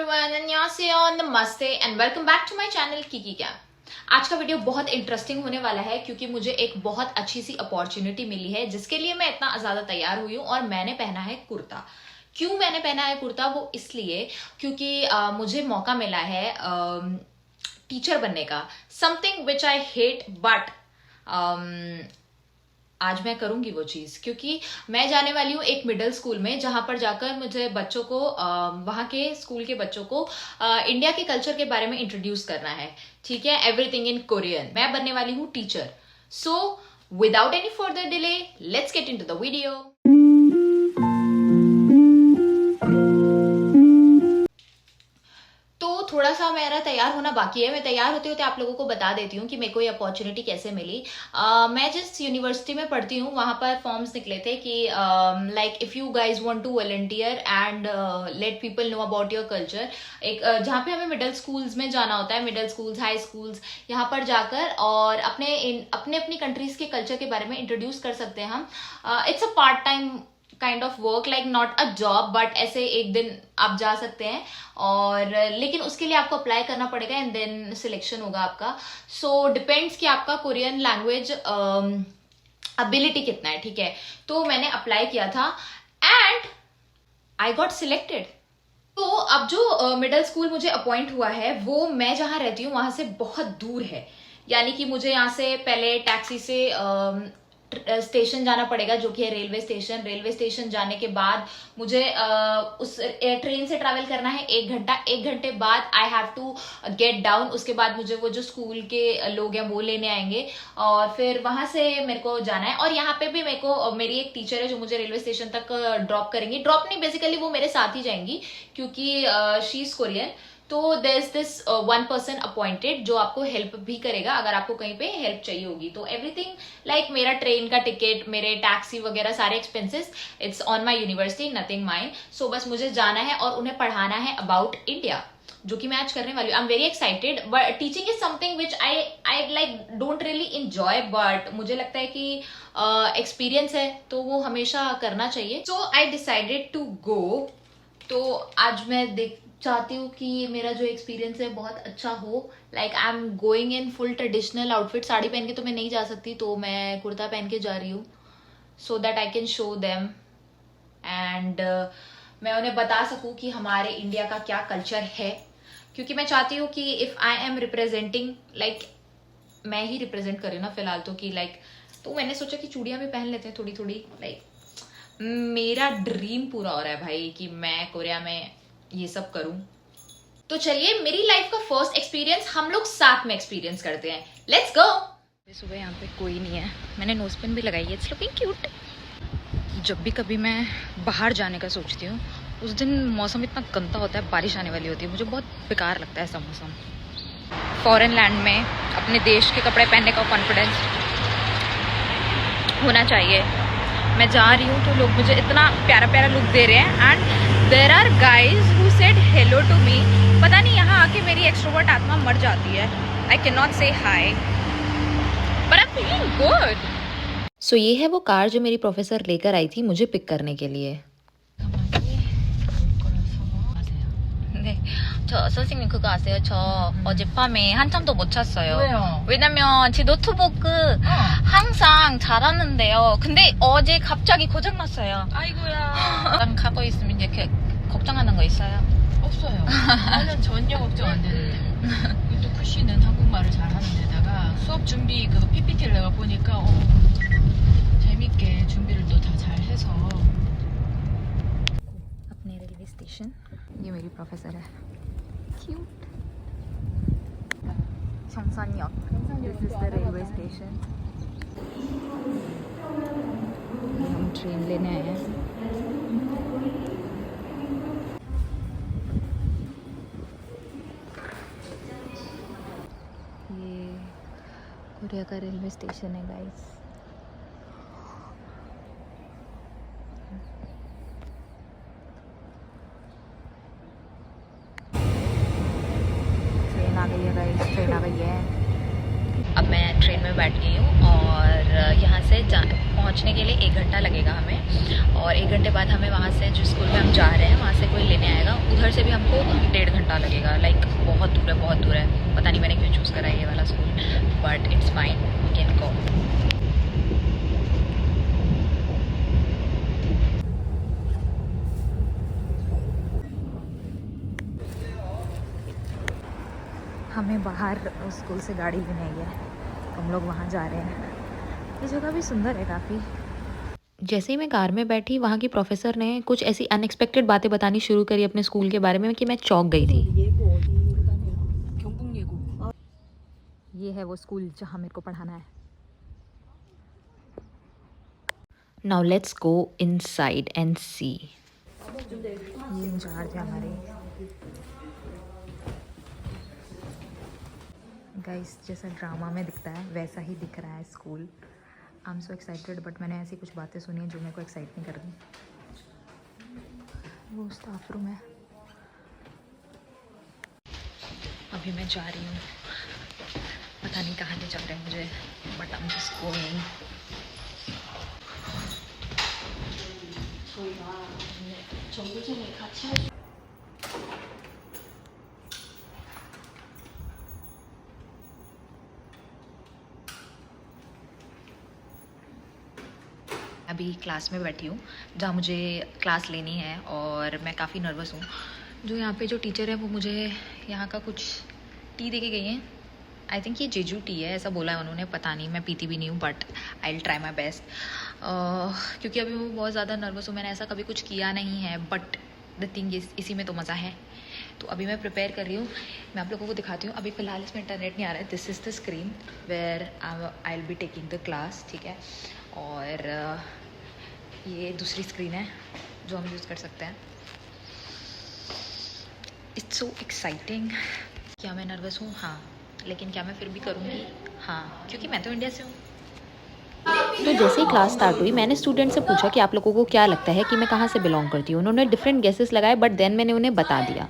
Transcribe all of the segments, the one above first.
Everyone, अन्यसेओ, नमस्ते and welcome back to my channel Kiki camp. आज का वीडियो बहुत इंटरेस्टिंग होने वाला है क्योंकि मुझे एक बहुत अच्छी सी अपॉर्चुनिटी मिली है जिसके लिए मैं इतना ज्यादा तैयार हुई हूँ और मैंने पहना है कुर्ता। क्यों मैंने पहना है कुर्ता? वो इसलिए क्योंकि मुझे मौका मिला है टीचर बनने का। Something which I hate but आज मैं करूंगी वो चीज, क्योंकि मैं जाने वाली हूँ एक मिडिल स्कूल में जहां पर जाकर मुझे बच्चों को वहां के स्कूल के बच्चों को इंडिया के कल्चर के बारे में इंट्रोड्यूस करना है। ठीक है, एवरीथिंग इन कोरियन। मैं बनने वाली हूँ teacher. So without any further delay, let's get into the video. तो थोड़ा सा मेरा तैयार होना बाकी है। मैं तैयार होते होते आप लोगों को बता देती हूँ कि मेरे को ये अपॉर्चुनिटी कैसे मिली। मैं जिस यूनिवर्सिटी में पढ़ती हूँ वहां पर फॉर्म्स निकले थे कि like if you guys want to volunteer and let people know about your culture. एक जहाँ पे हमें मिडिल स्कूल्स में जाना होता है, मिडिल स्कूल्स, हाई स्कूल्स, यहाँ पर जाकर और अपनी कंट्रीज के कल्चर के बारे में इंट्रोड्यूस कर सकते हैं हम। It's a part time kind of work, like not a job, but ऐसे एक दिन आप जा सकते हैं और लेकिन उसके लिए आपको अप्लाई करना पड़ेगा एंड देन सिलेक्शन होगा आपका। सो डिपेंड्स कि आपका कोरियन लैंग्वेज एबिलिटी कितना है। ठीक है, तो मैंने अप्लाई किया था एंड आई गॉट सिलेक्टेड। तो अब जो मिडिल स्कूल मुझे अपॉइंट हुआ है वो मैं जहां रहती हूँ वहां से बहुत दूर है। यानी कि मुझे यहाँ से पहले टैक्सी से स्टेशन जाना पड़ेगा जो कि है रेलवे स्टेशन। रेलवे स्टेशन जाने के बाद मुझे उस ट्रेन से ट्रैवल करना है 1 घंटा। 1 घंटे बाद I have to get down. उसके बाद मुझे वो जो स्कूल के लोग हैं वो लेने आएंगे और फिर वहां से मेरे को जाना है। और यहाँ पे भी मेरे को मेरी एक टीचर है जो मुझे रेलवे स्टेशन तक ड्रॉप करेंगी। ड्रॉप नहीं, बेसिकली वो मेरे साथ ही जाएंगी क्योंकि शी इज कोरियन। तो there is this 1 person appointed जो आपको हेल्प भी करेगा अगर आपको कहीं पे हेल्प चाहिए होगी। तो एवरीथिंग लाइक मेरा ट्रेन का टिकट, मेरे टैक्सी वगैरह सारे expenses, it's on my university, nothing mine. So बस मुझे जाना है और उन्हें पढ़ाना है अबाउट इंडिया, जो कि मैं आज करने वाली हूँ। I am very excited. But teaching is something which I like don't really enjoy, but मुझे लगता है कि एक्सपीरियंस है तो वो हमेशा करना चाहिए। सो आई डिसाइडेड टू गो। तो आज मैं चाहती हूँ कि मेरा जो एक्सपीरियंस है बहुत अच्छा हो। Like I am going in full traditional outfit. Sari पहन के तो मैं नहीं जा सकती, तो मैं कुर्ता पहन के जा रही हूँ so that I can show them and मैं उन्हें बता सकूँ कि हमारे इंडिया का क्या कल्चर है। क्योंकि मैं चाहती हूँ कि if I am representing, like मैं ही रिप्रेजेंट कर रही हूँ ना फिलहाल तो, कि लाइक तो मैंने सोचा कि चूड़ियाँ भी पहन लेते हैं थोड़ी थोड़ी। लाइक मेरा ड्रीम पूरा हो रहा है भाई कि मैं कोरिया में ये सब करूं। तो चलिए, मेरी लाइफ का फर्स्ट एक्सपीरियंस हम लोग साथ में एक्सपीरियंस करते हैं। Let's go. सुबह यहाँ पे कोई नहीं है। मैंने नोज पिन भी लगाई है, इट्स लुकिंग क्यूट। जब भी कभी मैं बाहर जाने का सोचती हूँ उस दिन मौसम इतना गंदा होता है, बारिश आने वाली होती है, मुझे बहुत बेकार लगता है ऐसा मौसम। फॉरेन लैंड में अपने देश के कपड़े पहनने का कॉन्फिडेंस होना चाहिए। मैं जा रही हूँ तो लोग मुझे इतना प्यारा प्यारा लुक दे रहे हैं and there are guys who said hello to me. पता नहीं यहाँ आके मेरी एक्सट्रोवर्ट आत्मा मर जाती है। I can not say high but I am feeling good. So ये है वो कार जो मेरी प्रोफेसर लेकर आई थी मुझे पिक करने के लिए। 저 선생님 그거 아세요? 저 어젯밤에 한참도 못 잤어요. 왜요? 왜냐면 제 노트북 항상 잘하는데요. 근데 어제 갑자기 고장났어요. 아이고야. 가고 있으면 이렇게 걱정하는 거 있어요? 없어요. 나는 전혀 걱정 안 되는데. 또 쿠시는 한국말을 잘하는 데다가 수업 준비 그 PPT를 내가 보니까 재밌게 준비를 또 다 잘해서. अपने रेलवे स्टेशन, ये मेरी प्रोफेसर है, cute. 청산역, this is the railway station. हम ट्रेन लेने आए हैं। ये कोरिया का रेलवे स्टेशन है गाइस। ट्रेन आ गई है गाइस, ट्रेन आ गई है। अब मैं मैं ट्रेन में बैठ गई हूँ और यहाँ से पहुँचने के लिए 1 घंटा लगेगा हमें, और 1 घंटे बाद हमें वहाँ से जिस स्कूल में हम जा रहे हैं वहाँ से कोई लेने आएगा। उधर से भी हमको 1.5 घंटा लगेगा। लाइक बहुत दूर है, बहुत दूर है। पता नहीं मैंने क्यों चूज़ करा है ये वाला school, but it's fine, we can go. हमें बाहर स्कूल से गाड़ी लेने आई है, हम लोग वहाँ जा रहे हैं। ये जगह भी सुंदर है काफ़ी। जैसे ही मैं कार में बैठी, वहाँ की प्रोफेसर ने कुछ ऐसी अनएक्सपेक्टेड बातें बतानी शुरू करी अपने स्कूल के बारे में कि मैं चौंक गई थी। ये है वो स्कूल जहाँ मेरे को पढ़ाना है। Now let's go inside and see. ये इंचार्ज है हमारे। गाइस, जैसा ड्रामा में दिखता है वैसा ही दिख रहा है school. I am so excited, but मैंने ऐसी कुछ बातें सुनी हैं जो मेरे को एक्साइट नहीं कर रही। वो स्टाफ रूम है। अभी मैं जा रही हूँ, पता नहीं कहाँ ले जा रहे हैं मुझे, but I am just going. अभी क्लास में बैठी हूँ जहाँ मुझे क्लास लेनी है, और मैं काफ़ी नर्वस हूँ। जो यहाँ पे जो टीचर है वो मुझे यहाँ का कुछ टी दे के गई हैं। आई थिंक ये जेजू टी है, ऐसा बोला है उन्होंने, पता नहीं, मैं पीती भी नहीं हूँ, but I will try my best. क्योंकि अभी मैं बहुत ज़्यादा नर्वस हूँ, मैंने ऐसा कभी कुछ किया नहीं है, बट द थिंग इसी में तो मज़ा है। तो अभी मैं प्रिपेयर कर रही हूँ, मैं आप लोगों को दिखाती हूँ। अभी फ़िलहाल इसमें इंटरनेट नहीं आ रहा है। This is the screen where I will be taking the class, ठीक है। और ये दूसरी स्क्रीन है जो हम यूज़ कर सकते हैं। It's so exciting. क्या मैं नर्वस हूँ? हाँ, लेकिन क्या मैं फिर भी करूँगी? हाँ, क्योंकि मैं तो इंडिया से हूँ। तो जैसे ही क्लास स्टार्ट हुई, मैंने स्टूडेंट से पूछा कि आप लोगों को क्या लगता है कि मैं कहाँ से बिलोंग करती हूँ। उन्होंने डिफरेंट गेसेस लगाए, बट देन मैंने उन्हें बता दिया।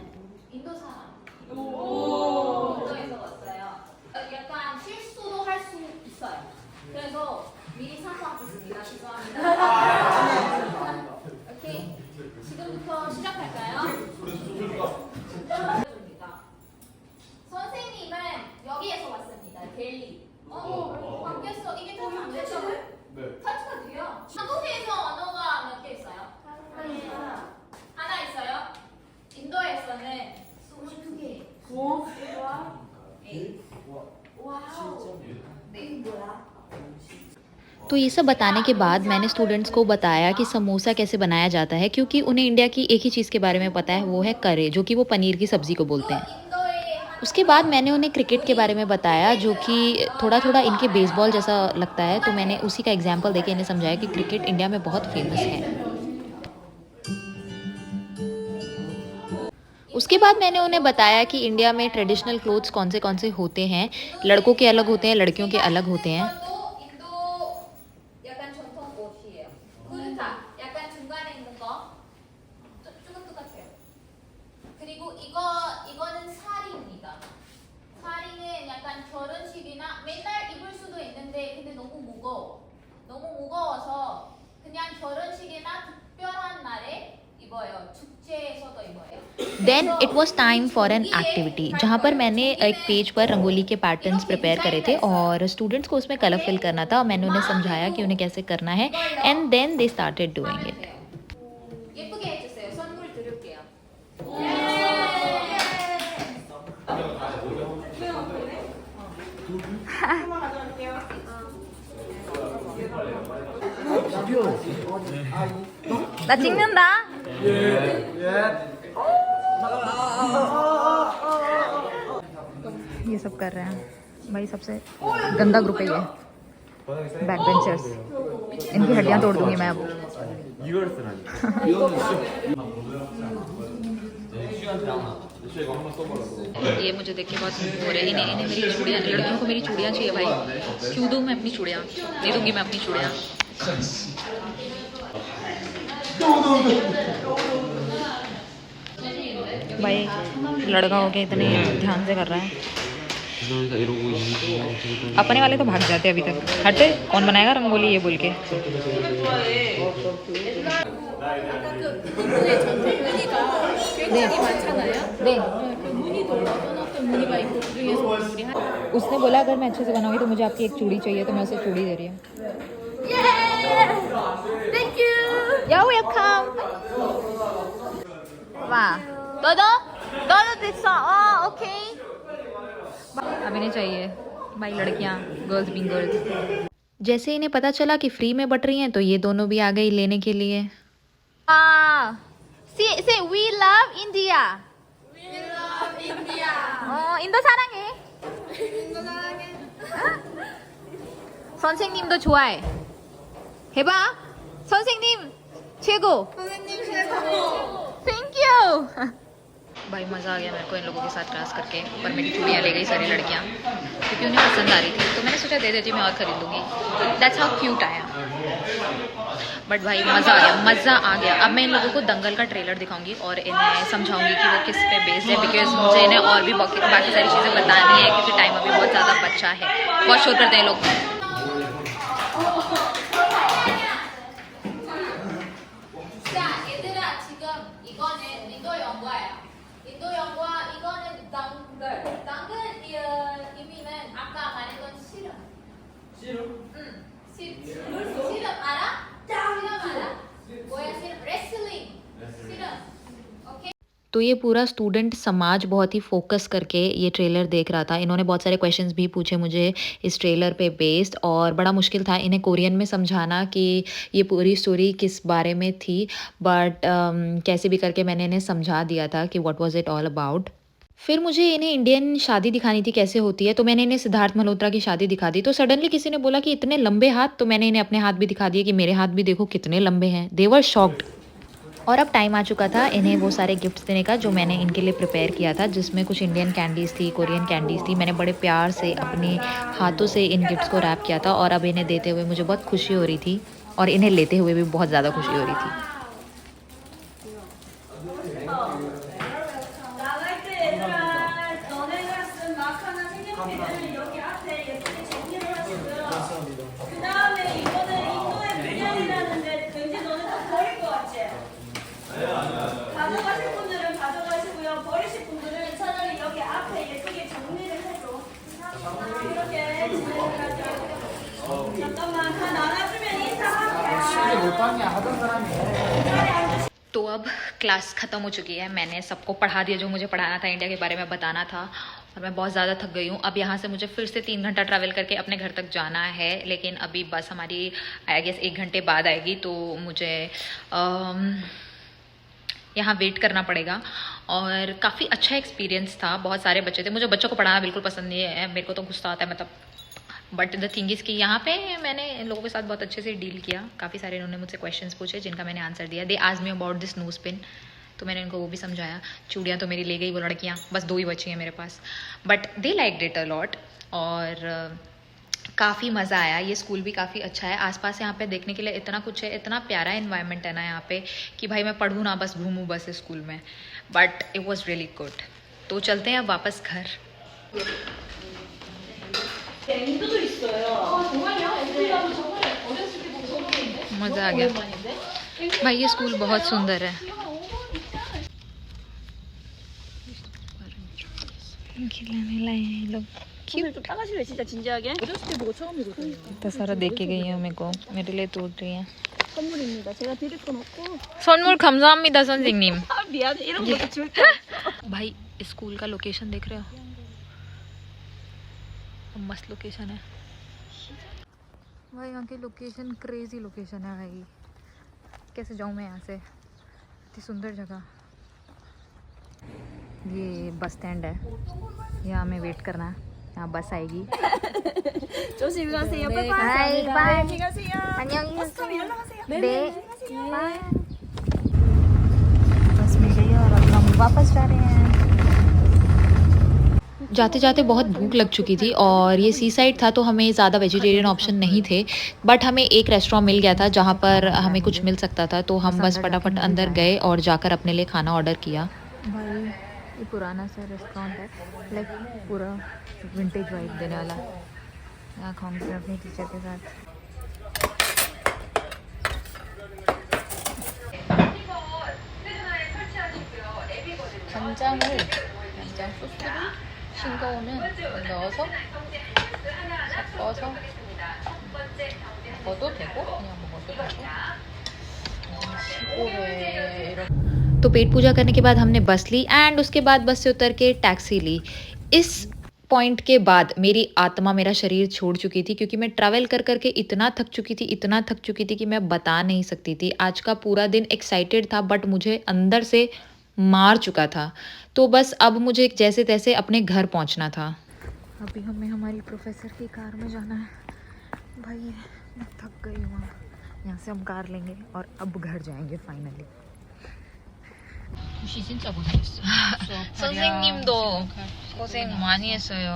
तो ये सब बताने के बाद मैंने स्टूडेंट्स को बताया कि समोसा कैसे बनाया जाता है, क्योंकि उन्हें इंडिया की एक ही चीज़ के बारे में पता है, वो है करे, जो कि वो पनीर की सब्ज़ी को बोलते हैं। उसके बाद मैंने उन्हें क्रिकेट के बारे में बताया, जो कि थोड़ा थोड़ा इनके बेसबॉल जैसा लगता है। तो मैंने उसी का एग्जाम्पल देके इन्हें समझाया कि क्रिकेट इंडिया में बहुत फेमस है। उसके बाद मैंने उन्हें बताया कि इंडिया में ट्रेडिशनल क्लोथ्स कौन से होते हैं। लड़कों के अलग होते हैं, लड़कियों के अलग होते हैं। Then it was time for an activity, जहाँ पर मैंने एक पेज पर रंगोली के पैटर्न्स प्रिपेयर करे थे और स्टूडेंट्स को उसमें कलर फिल करना था। मैंने उन्हें समझाया कि उन्हें कैसे करना है, and then they started doing it. 나 찍는다. ये सब कर रहे हैं भाई, सबसे गंदा ग्रुप है ये, बैक बेंचर्स। इनकी हड्डियां तोड़ दूंगी मैं अब। ये मुझे देख के बहुत हो रहा है। इन्हें मेरी चूड़ियाँ, लड़कियों को मेरी चूड़ियाँ चाहिए भाई। क्यों दूँ मैं अपनी चूड़ियाँ? नहीं दूंगी मैं अपनी चूड़ियाँ। भाई लड़का होके इतने ध्यान से कर रहा है। अपने वाले तो भाग जाते अभी तक। हटे, कौन बनाएगा रंगोली ये बोल के। दे। उसने बोला अगर मैं अच्छे से बनाऊंगी तो मुझे आपकी एक चूड़ी चाहिए, तो मैं उसे चूड़ी दे रही हूँ। Thank you. You're welcome. वाह, दो दिशा। ओके। अभी नहीं चाहिए भाई, लड़कियाँ, गर्ल्स बीइंग गर्ल्स। जैसे इन्हें पता चला कि फ्री में बट रही हैं तो ये दोनों भी आ गई लेने के लिए। Say we love India. We love India. 인도 사랑해. 인도 사랑해. 선생님도 좋아해. 해봐. 선생님 최고. 선생님 최고. Thank you. भाई मज़ा आ गया मेरे को इन लोगों के साथ क्लास करके। पर मेरी चूड़ियाँ ले गई सारी लड़कियाँ, क्योंकि उन्हें पसंद आ रही थी, तो मैंने सोचा दे देती मैं और ख़रीद लूँगी। दैट्स हाउ क्यूट आया। बट भाई मज़ा आ गया, मज़ा आ गया। अब मैं इन लोगों को दंगल का ट्रेलर दिखाऊंगी और इन्हें समझाऊंगी कि वो किस पे बेस्ड है, बिकॉज मुझे इन्हें और भी बाकी सारी चीज़ें बतानी है, क्योंकि टाइम अभी बहुत ज़्यादा बचा है। बहुत शोर करते हैं लोग। तो ये पूरा स्टूडेंट समाज बहुत ही फोकस करके ये ट्रेलर देख रहा था। इन्होंने बहुत सारे क्वेश्चंस भी पूछे मुझे इस ट्रेलर पे बेस्ड, और बड़ा मुश्किल था इन्हें कोरियन में समझाना कि ये पूरी स्टोरी किस बारे में थी। बट कैसे भी करके मैंने इन्हें समझा दिया था कि what was it all about. फिर मुझे इन्हें इंडियन शादी दिखानी थी कैसे होती है, तो मैंने इन्हें सिद्धार्थ मल्होत्रा की शादी दिखा दी। तो सडनली किसी ने बोला कि इतने लंबे हाथ, तो मैंने इन्हें अपने हाथ भी दिखा दिए कि मेरे हाथ भी देखो कितने लंबे हैं। दे वर शॉक्ड। और अब टाइम आ चुका था इन्हें वो सारे गिफ्ट्स देने का जो मैंने इनके लिए प्रिपेयर किया था, जिसमें कुछ इंडियन कैंडीज़ थी, कोरियन कैंडीज़ थी। मैंने बड़े प्यार से अपने हाथों से इन गिफ्ट्स को रैप किया था, और अब इन्हें देते हुए मुझे बहुत खुशी हो रही थी, और इन्हें लेते हुए भी बहुत ज़्यादा खुशी हो रही थी। तो अब क्लास ख़त्म हो चुकी है, मैंने सबको पढ़ा दिया जो मुझे पढ़ाना था, इंडिया के बारे में बताना था, और मैं बहुत ज़्यादा थक गई हूँ। अब यहाँ से मुझे फिर से 3 घंटा ट्रैवल करके अपने घर तक जाना है, लेकिन अभी बस हमारी आई गेस 1 घंटे बाद आएगी, तो मुझे यहाँ वेट करना पड़ेगा। और काफ़ी अच्छा एक्सपीरियंस था, बहुत सारे बच्चे थे। मुझे बच्चों को पढ़ाना बिल्कुल पसंद नहीं है, मेरे को तो गुस्सा आता है मतलब। बट द थिंग इज़ कि यहाँ पे मैंने इन लोगों के साथ बहुत अच्छे से डील किया। काफ़ी सारे इन्होंने मुझसे क्वेश्चंस पूछे जिनका मैंने आंसर दिया। They asked me about this nose pin, तो मैंने इनको वो भी समझाया। चूड़ियाँ तो मेरी ले गई वो लड़कियाँ, बस 2 ही बची हैं मेरे पास, but they liked it a lot. और काफ़ी मज़ा आया। ये स्कूल भी काफ़ी अच्छा है, आसपास यहाँ पे देखने के लिए इतना कुछ है, इतना प्यारा इन्वायरमेंट है ना यहाँ पे कि भाई मैं पढ़ूँ ना बस घूमूँ बस स्कूल में। But it was really good. तो चलते हैं अब वापस घर। मज़ा आ गया भाई, ये स्कूल बहुत सुंदर है। खिलाने लाए हैं लोग। 따가실래 진짜 진지하게? 어렸을 때 보고 처음이거든요. इतना सारा देख के गई है मेरे को, मेरे लिए तोड़ रही है। 선물입니다. 제가 드릴 건 없고. 선물 감사합니다 선생님। 아 미안해 이런 것도 줄게 없어. भाई स्कूल का लोकेशन देख रहे हो, मस्त लोकेशन है भाई। यहाँ की लोकेशन क्रेजी लोकेशन है भाई। कैसे जाऊँ मैं यहाँ से, इतनी सुंदर जगह। ये बस स्टैंड है, यहाँ हमें वेट करना है, यहाँ बस आएगी। 조심히 가세요. Bye 바이. Bye, 안녕히 가세요. 안녕히 버스 타면 가세요। 연락 하세요. Bye bye. Bus मिल गई है और अब हम वापस जा रहे हैं। जाते जाते बहुत भूख लग चुकी थी, और ये सी साइड था तो हमें ज़्यादा वेजिटेरियन ऑप्शन नहीं थे, बट हमें एक रेस्टोरेंट मिल गया था जहाँ पर हमें कुछ मिल सकता था। तो हम बस फटाफट अंदर गए और जाकर अपने लिए खाना ऑर्डर किया। भाई ये पुराना सा रेस्टोरेंट है, लाइक पूरा विंटेज वाइब देने वाला। यहाँ खाऊंगी अपने टीचर के साथ। 간장 소스를 싱거우면 넣어서 섞어서 먹어도 되고 그냥 먹어도 되고 시골에 이렇게। तो पेट पूजा करने के बाद हमने बस ली एंड उसके बाद बस से उतर के टैक्सी ली। इस पॉइंट के बाद मेरी आत्मा मेरा शरीर छोड़ चुकी थी, क्योंकि मैं ट्रैवल कर करके इतना थक चुकी थी कि मैं बता नहीं सकती थी। आज का पूरा दिन एक्साइटेड था बट मुझे अंदर से मार चुका था। तो बस अब मुझे जैसे तैसे अपने घर पहुंचना था। अभी हमें हमारी प्रोफेसर की कार में जाना है। भाई मैं थक गई हूँ। यहाँ से हम कार लेंगे और अब घर जाएंगे फाइनली। 굿이 진짜 고생했어. 선생님도 고생 많이 했어요.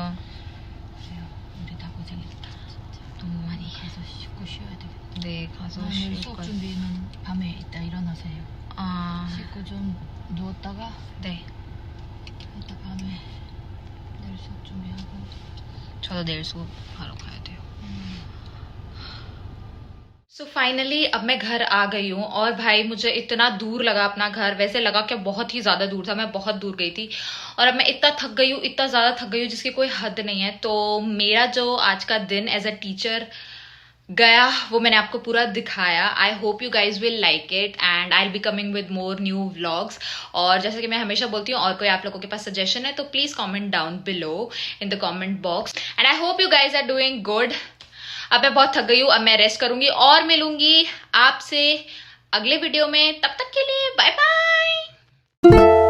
그래요. 우리 다 고생했다. 진짜. 너무 많이. 가서 씻고 쉬어야 돼. 네, 가서 오늘 쉴 수업 거예요. 준비는 밤에 이따 일어나세요. 아, 씻고 좀 누웠다가 네. 이따 밤에 내일 수업 준비하고. 저도 내일 수업하러 가야 돼요. सो फाइनली अब मैं घर आ गई हूँ और भाई मुझे इतना दूर लगा अपना घर। वैसे लगा कि बहुत ही ज़्यादा दूर था, मैं बहुत दूर गई थी और अब मैं इतना थक गई हूँ, इतना ज़्यादा थक गई हूँ जिसकी कोई हद नहीं है। तो मेरा जो आज का दिन एज अ टीचर गया वो मैंने आपको पूरा दिखाया। आई hope you guys will like it and I will be coming with more new vlogs. और जैसे कि मैं हमेशा बोलती हूँ, और कोई आप लोगों के पास सजेशन है तो please comment down below in the comment box and I hope you guys are doing good. अब मैं बहुत थक गई हूँ, अब मैं रेस्ट करूंगी और मिलूंगी आपसे अगले वीडियो में। तब तक के लिए बाय बाय।